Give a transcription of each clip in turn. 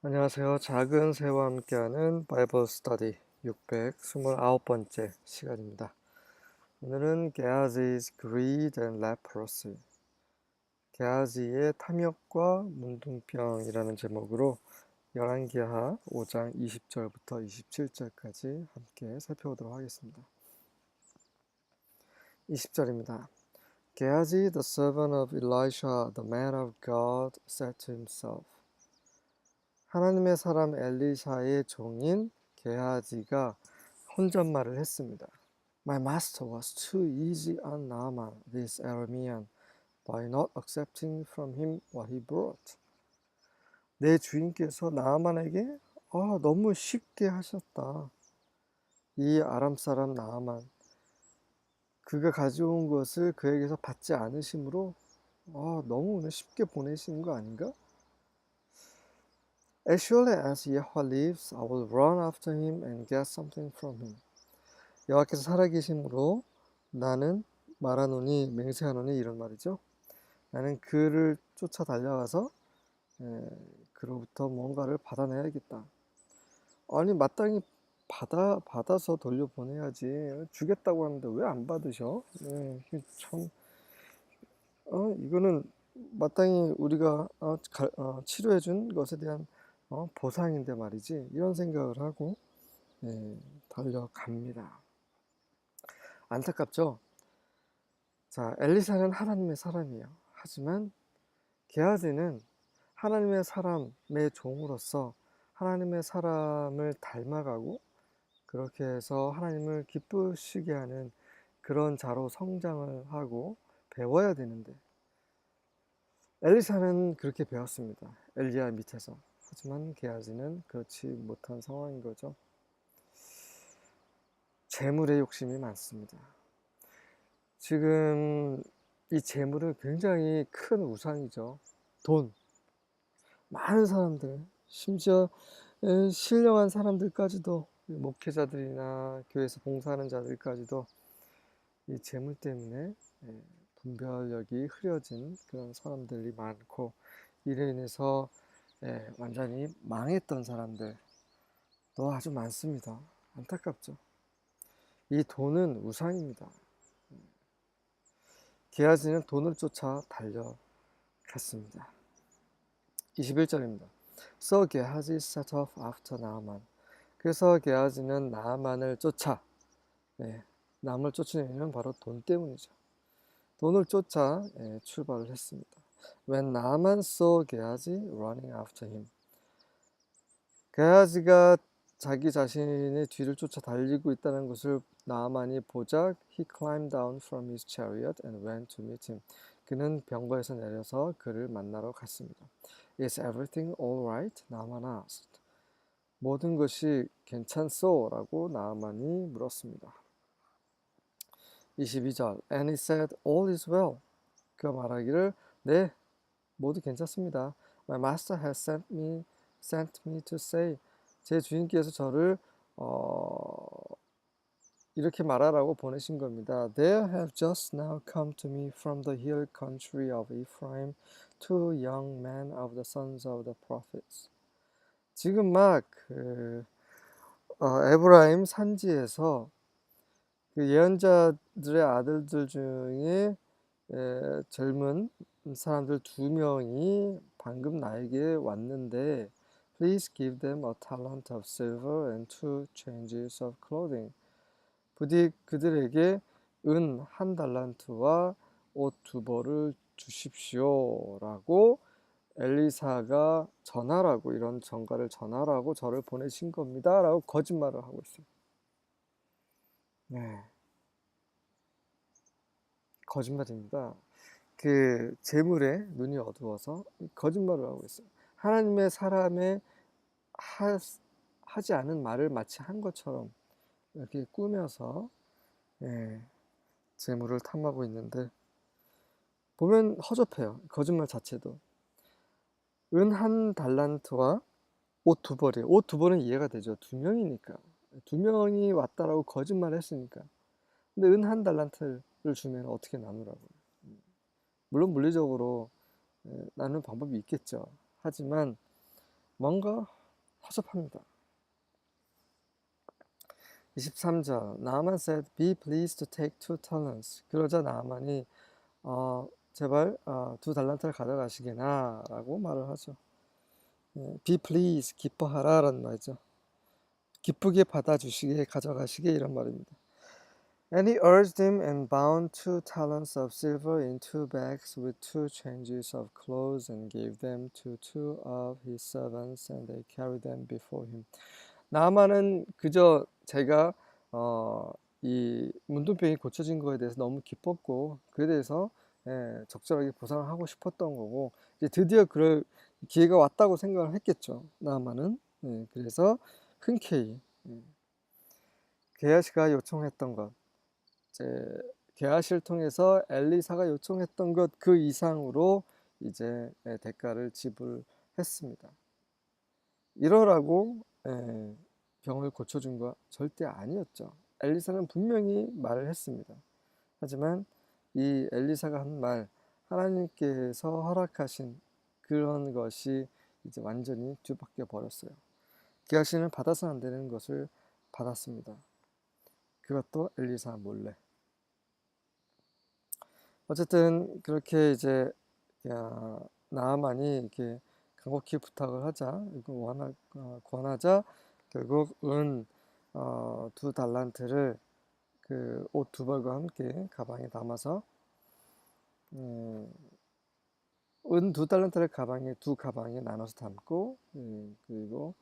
안녕하세요. 작은 새와 함께하는 바이블 스터디 629번째 시간입니다. 오늘은 게하지's greed and leprosy, 게하지의 탐욕과 문둥병이라는 제목으로 열왕기하 5장 20절부터 27절까지 함께 살펴보도록 하겠습니다. 20절입니다. 게하지, the servant of Elisha, the man of God, said to himself. 하나님의 사람 엘리샤의 종인 게하지가 혼잣말을 했습니다. My master was too easy on Naaman, this Aramean, by not accepting from him what he brought. 내 주인께서 나아만에게 너무 쉽게 하셨다. 이 아람 사람 나아만, 그가 가져온 것을 그에게서 받지 않으심으로 너무 오늘 쉽게 보내시는 거 아닌가? As surely as Yahweh lives, I will run after him and get something from him. 여호와께서 살아계심으로 나는 말하노니, 맹세하노니, 이런 말이죠. 나는 그를 쫓아 달려가서 그로부터 뭔가를 받아내야겠다. 아니 마땅히 받아서 돌려보내야지. 주겠다고 하는데 왜 안 받으셔? 참 이거는 마땅히 우리가 치료해준 것에 대한 보상인데 말이지, 이런 생각을 하고 달려갑니다. 안타깝죠? 자, 엘리사는 하나님의 사람이에요. 하지만 게하지는 하나님의 사람의 종으로서 하나님의 사람을 닮아가고 그렇게 해서 하나님을 기쁘시게 하는 그런 자로 성장을 하고 배워야 되는데, 엘리사는 그렇게 배웠습니다. 엘리야 밑에서. 하지만 게하지는 그렇지 못한 상황인 거죠. 재물의 욕심이 많습니다. 지금 이 재물은 굉장히 큰 우상이죠. 돈. 많은 사람들, 심지어 신령한 사람들까지도, 목회자들이나 교회에서 봉사하는 자들까지도 이 재물 때문에 분별력이 흐려진 그런 사람들이 많고, 이로 인해서 완전히 망했던 사람들도 아주 많습니다. 안타깝죠. 이 돈은 우상입니다. 게하지는 돈을 쫓아 달려갔습니다. 21절입니다. So 게하지 set off after Naaman. 그래서 게하지는 나아만을 쫓아, 남을 쫓는 이유는 바로 돈 때문이죠. 돈을 쫓아 출발을 했습니다. When Naaman saw 게하지 running after him. 게하지가 자기 자신의 뒤를 쫓아 달리고 있다는 것을 나아만이 보자, he climbed down from his chariot and went to meet him. 그는 병거에서 내려서 그를 만나러 갔습니다. Is everything all right? 나아만 asked. 모든 것이 괜찮소? 라고 나아만이 물었습니다. 22절. And he said, all is well. 그가 말하기를, 네, 모두 괜찮습니다. My master has sent me to say. 제 주인께서 저를 이렇게 말하라고 보내신 겁니다. There have just now come to me from the hill country of Ephraim 2 young men of the sons of the prophets. 지금 막 에브라임 산지에서 그 예언자들의 아들들 중에 젊은 사람들 2명이 방금 나에게 왔는데, Please give them a talent of silver and 2 changes of clothing. 부디 그들에게 은 1달란트와 옷 2벌을 주십시오 라고 엘리사가 전하라고, 이런 전가를 전하라고 저를 보내신 겁니다 라고 거짓말을 하고 있어요. 거짓말입니다. 그 재물에 눈이 어두워서 거짓말을 하고 있어요. 하나님의 사람의 하지 않은 말을 마치 한 것처럼 이렇게 꾸며서 재물을 탐하고 있는데, 보면 허접해요. 거짓말 자체도. 은 1달란트와 옷 2벌이에요. 옷 2벌은 이해가 되죠. 2명이니까. 2명이 왔다라고 거짓말 했으니까. 근데 은 1달란트를 주면 어떻게 나누라고요. 물론 물리적으로 나누는 방법이 있겠죠. 하지만 뭔가 허접합니다. 23절 나만 said, be pleased to take 2 talents. 그러자 나만이 제발 2달란트를 가져가시게나 라고 말을 하죠. be pleased, 기뻐하라 라는 말이죠. 기쁘게 받아주시게, 가져가시게 이런 말입니다. And he urged him and bound 2 talents of silver in 2 bags with 2 changes of clothes and gave them to 2 of his servants and they carried them before him. 나만은 그저 제가 이 문둥병이 고쳐진 거에 대해서 너무 기뻤고 그에 대해서 적절하게 보상을 하고 싶었던 거고 이제 드디어 그럴 기회가 왔다고 생각을 했겠죠. 나만은. 그래서 흔쾌히 게하시가 요청했던 것, 이제 게하시를 통해서 엘리사가 요청했던 것 그 이상으로 이제 대가를 지불했습니다. 이러라고 병을 고쳐준 거 절대 아니었죠. 엘리사는 분명히 말을 했습니다. 하지만 이 엘리사가 한 말, 하나님께서 허락하신 그런 것이 이제 완전히 뒤바뀌어 버렸어요. 게하시는 받아서 안 되는 것을 받았습니다. 그것도 엘리사 몰래. 어쨌든 그렇게 이제 나아만이 이렇게 간곡히 부탁을 하자, 이거 권하자 결국 2달란트를 그 옷 2벌과 함께 가방에 담아서 은 2달란트를 두 가방에 나눠서 담고 그리고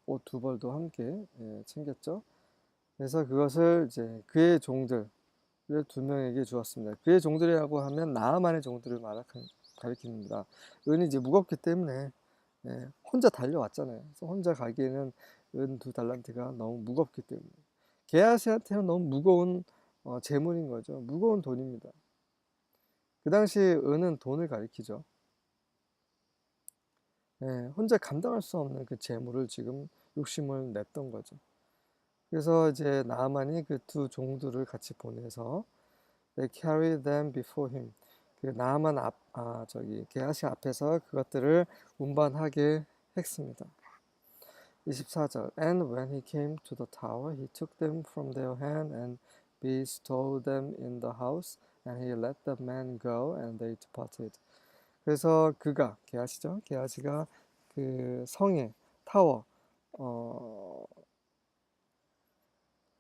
옷 2벌도 함께 챙겼죠. 그래서 그것을 이제 그의 종들 2명에게 주었습니다. 그의 종들이라고 하면 나아만의 종들을 가리킵니다. 은이 이제 무겁기 때문에 혼자 달려왔잖아요. 그래서 혼자 가기에는 2달란트가 너무 무겁기 때문에 게하시한테는 너무 무거운 재물인 거죠. 무거운 돈입니다. 그 당시 은은 돈을 가리키죠. 혼자 감당할 수 없는 그 재물을 지금 욕심을 냈던 거죠. 그래서 이제 나아만이 그 2 종들을 같이 보내서 They carried them before him. 그 나아만 게하시 앞에서 그것들을 운반하게 했습니다. 24절 And when he came to the tower, he took them from their hand and bestowed them in the house, and he let the men go, and they departed. 그래서 게하시죠. 게하시가 그 성에 타워,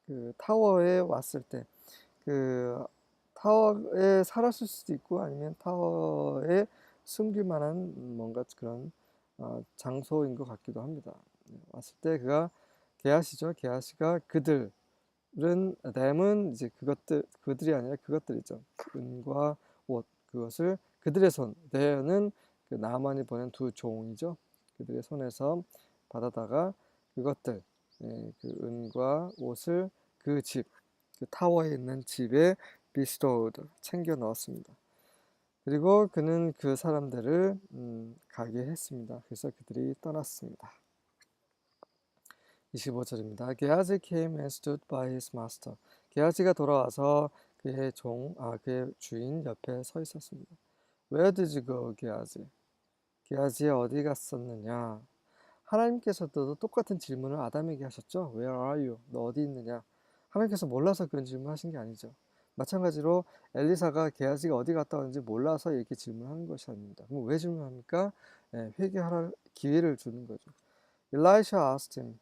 그 타워에 왔을 때, 그 타워에 살았을 수도 있고 아니면 타워에 숨길 만한 뭔가 그런 장소인 것 같기도 합니다. 왔을 때 게하시죠. 게하시가 them은 이제 그들이 아니라 그것들이죠. 은과 옷, 그것을 그들의 손, there는 그 나아만이 보낸 2 종이죠. 그들의 손에서 받아다가 그것들, 그 은과 옷을 그 타워에 있는 집에 bestowed, 챙겨 넣었습니다. 그리고 그는 그 사람들을 가게 했습니다. 그래서 그들이 떠났습니다. 25절입니다. 게하지 came and stood by his master. 게하지가 돌아와서 그의 주인 옆에 서 있었습니다. Where did you go, 게하지? 게하지 어디 갔었느냐? 하나님께서도 똑같은 질문을 아담에게 하셨죠. Where are you? 너 어디 있느냐? 하나님께서 몰라서 그런 질문을 하신 게 아니죠. 마찬가지로 엘리사가 게하지가 어디 갔다 왔는지 몰라서 이렇게 질문하는 것이 아닙니다. 그럼 왜 질문합니까? 회개할 기회를 주는 거죠. Elisha asked him.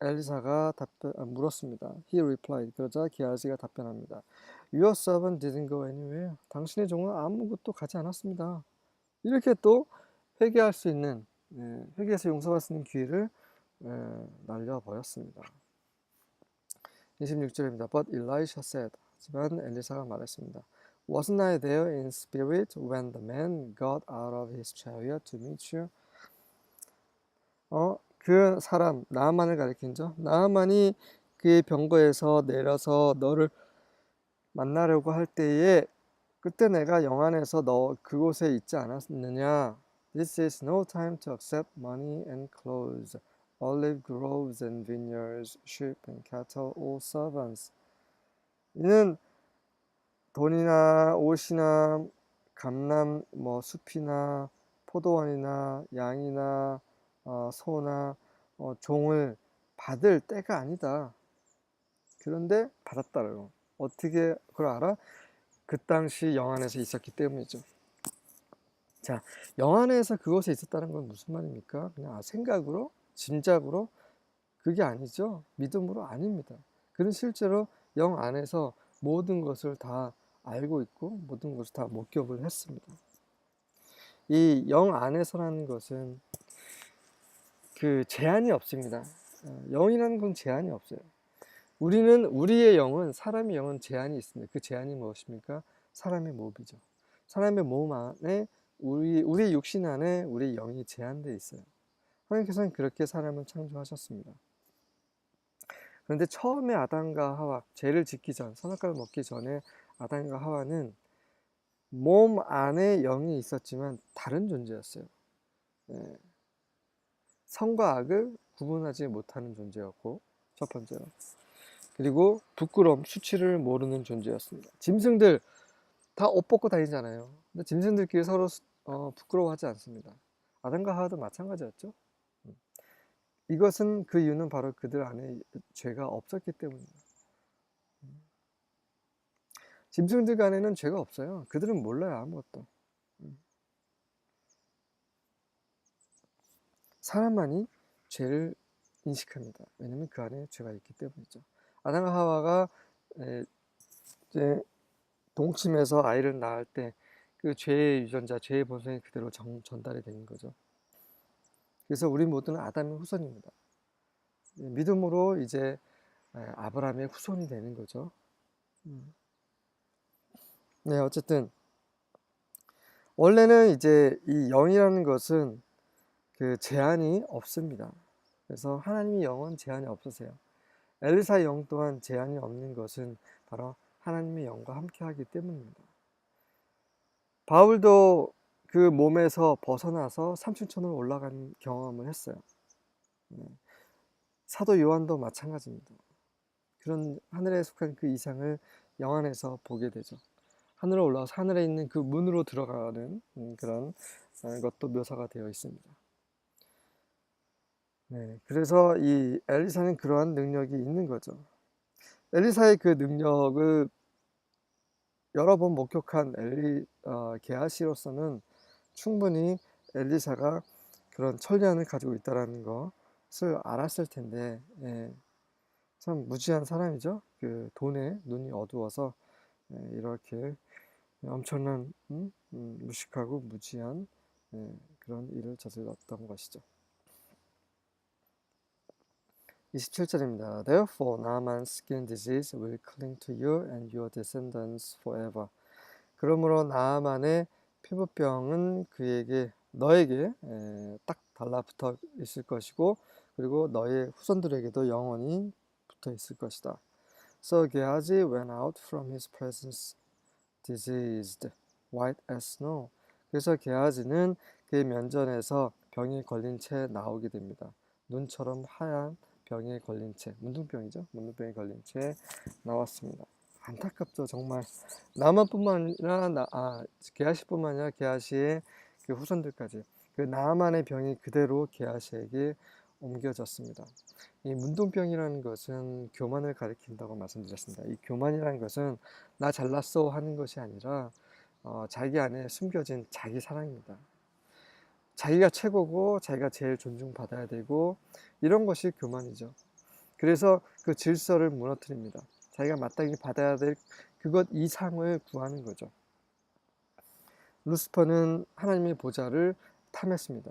엘리사가 물었습니다. He replied. 그러자 게하지가 답변합니다. Your servant didn't go anywhere. 당신의 종은 아무것도 가지 않았습니다. 이렇게 또 회개할 수 있는, 회개해서 용서받을 수 있는 기회를 날려버렸습니다. 26절입니다. But Elisha said. 하지만 엘리사가 말했습니다. Wasn't I there in spirit when the man got out of his chariot to meet you? 그 사람 나아만을 가리킨죠. 나아만이 그의 병거에서 내려서 너를 만나려고 할 때에 그때 내가 영안에서 너 그곳에 있지 않았느냐? This is no time to accept money and clothes, olive groves and vineyards, sheep and cattle, all servants. 이는 돈이나 옷이나 감람, 숲이나 포도원이나 양이나 소나 종을 받을 때가 아니다. 그런데 받았다라고. 어떻게 그걸 알아? 그 당시 영안에서 있었기 때문이죠. 자, 영안에서 그것에 있었다는 건 무슨 말입니까? 그냥 생각으로, 짐작으로? 그게 아니죠. 믿음으로 아닙니다. 그는 실제로 영 안에서 모든 것을 다 알고 있고 모든 것을 다 목격을 했습니다. 이 영 안에서라는 것은 그 제한이 없습니다. 영이라는 건 제한이 없어요. 우리의 영은, 사람의 영은 제한이 있습니다. 그 제한이 무엇입니까? 사람의 몸이죠. 사람의 몸 안에, 우리 육신 안에 우리 영이 제한되어 있어요. 하나님께서는 그렇게 사람을 창조하셨습니다. 그런데 처음에 아담과 하와, 죄를 짓기 전, 선악과를 먹기 전에 아담과 하와는 몸 안에 영이 있었지만 다른 존재였어요. 예. 선과 악을 구분하지 못하는 존재였고, 첫 번째로. 그리고 부끄러움, 수치를 모르는 존재였습니다. 짐승들 다 옷 벗고 다니잖아요. 근데 짐승들끼리 서로 부끄러워하지 않습니다. 아담과 하와도 마찬가지였죠. 이것은 그 이유는 바로 그들 안에 죄가 없었기 때문입니다. 짐승들 간에는 죄가 없어요. 그들은 몰라요, 아무것도. 사람만이 죄를 인식합니다. 왜냐하면 그 안에 죄가 있기 때문이죠. 아담과 하와가 이제 동침해서 아이를 낳을 때 그 죄의 유전자, 죄의 본성이 그대로 전달이 되는 거죠. 그래서 우리 모두는 아담의 후손입니다. 믿음으로 이제 아브라함의 후손이 되는 거죠. 네, 어쨌든 원래는 이제 이 영이라는 것은 그 제한이 없습니다. 그래서 하나님의 영은 제한이 없으세요. 엘리사의 영 또한 제한이 없는 것은 바로 하나님의 영과 함께하기 때문입니다. 바울도 그 몸에서 벗어나서 삼층천으로 올라간 경험을 했어요. 사도 요한도 마찬가지입니다. 그런 하늘에 속한 그 이상을 영 안에서 보게 되죠. 하늘에 올라가서 하늘에 있는 그 문으로 들어가는 그런 것도 묘사가 되어 있습니다. 네, 그래서 이 엘리사는 그러한 능력이 있는 거죠. 엘리사의 그 능력을 여러 번 목격한 게하시로서는 충분히 엘리사가 그런 천리안을 가지고 있다는 것을 알았을 텐데, 참 무지한 사람이죠. 그 돈에 눈이 어두워서 이렇게 엄청난 무식하고 무지한 그런 일을 저질렀던 것이죠. 27절입니다. Therefore, Naaman's skin disease will cling to you and your descendants forever. 그러므로 나아만의 피부병은 너에게 딱 달라붙어 있을 것이고, 그리고 너의 후손들에게도 영원히 붙어 있을 것이다. So Gehazi went out from his presence diseased, white as snow. 그래서 게하지는 그의 면전에서 병에 걸린 채 나오게 됩니다. 눈처럼 하얀 병에 걸린 채, 문둥병이죠. 문둥병에 걸린 채 나왔습니다. 안타깝죠, 정말. 나만뿐만 아니라 게하시뿐만 아니라 게하시의 그 후손들까지 그 나만의 병이 그대로 게하시에게 옮겨졌습니다. 이 문둥병이라는 것은 교만을 가리킨다고 말씀드렸습니다. 이 교만이라는 것은 나 잘났어 하는 것이 아니라 자기 안에 숨겨진 자기 사랑입니다. 자기가 최고고 자기가 제일 존중받아야 되고 이런 것이 교만이죠. 그래서 그 질서를 무너뜨립니다. 자기가 마땅히 받아야 될 그것 이상을 구하는 거죠. 루시퍼는 하나님의 보좌를 탐했습니다.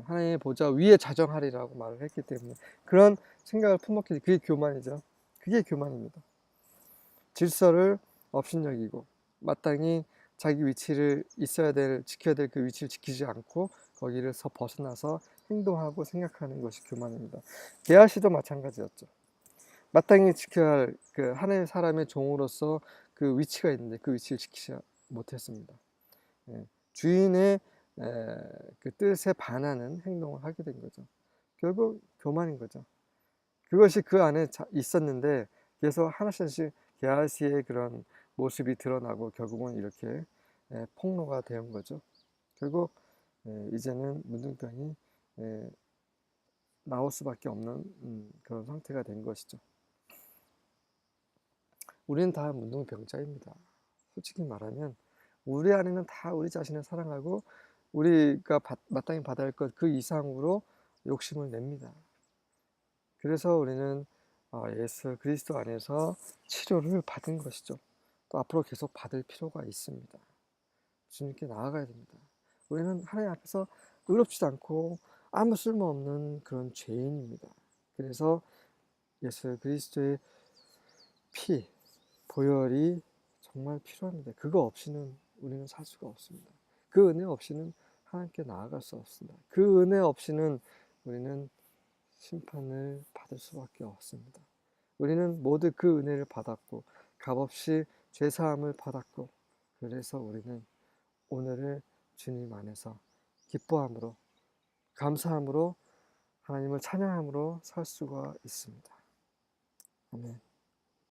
하나님의 보좌 위에 자정하리라고 말을 했기 때문에 그런 생각을 품었기 때문에 그게 교만이죠. 그게 교만입니다. 질서를 업신여기고 마땅히 자기 위치를 지켜야 될 그 위치를 지키지 않고 거기에서 벗어나서 행동하고 생각하는 것이 교만입니다. 게하시도 마찬가지였죠. 마땅히 지켜야 할 그 하나님의 사람의 종으로서 그 위치가 있는데 그 위치를 지키지 못했습니다. 주인의 그 뜻에 반하는 행동을 하게 된 거죠. 결국 교만인 거죠. 그것이 그 안에 있었는데 계속 하나씩 게하시의 그런 모습이 드러나고 결국은 이렇게 폭로가 된 거죠. 결국 이제는 문둥병이 나올 수밖에 없는 그런 상태가 된 것이죠. 우리는 다 문둥병자입니다. 솔직히 말하면 우리 안에는 다 우리 자신을 사랑하고 우리가 마땅히 받아야 할 것 그 이상으로 욕심을 냅니다. 그래서 우리는 예수 그리스도 안에서 치료를 받은 것이죠. 또 앞으로 계속 받을 필요가 있습니다. 주님께 나아가야 됩니다. 우리는 하나님 앞에서 의롭지도 않고 아무 쓸모없는 그런 죄인입니다. 그래서 예수 그리스도의 피, 보혈이 정말 필요합니다. 그거 없이는 우리는 살 수가 없습니다. 그 은혜 없이는 하나님께 나아갈 수 없습니다. 그 은혜 없이는 우리는 심판을 받을 수밖에 없습니다. 우리는 모두 그 은혜를 받았고 값없이 죄사함을 받았고 그래서 우리는 오늘을 주님 안에서 기뻐함으로 감사함으로 하나님을 찬양함으로 살 수가 있습니다. 아멘.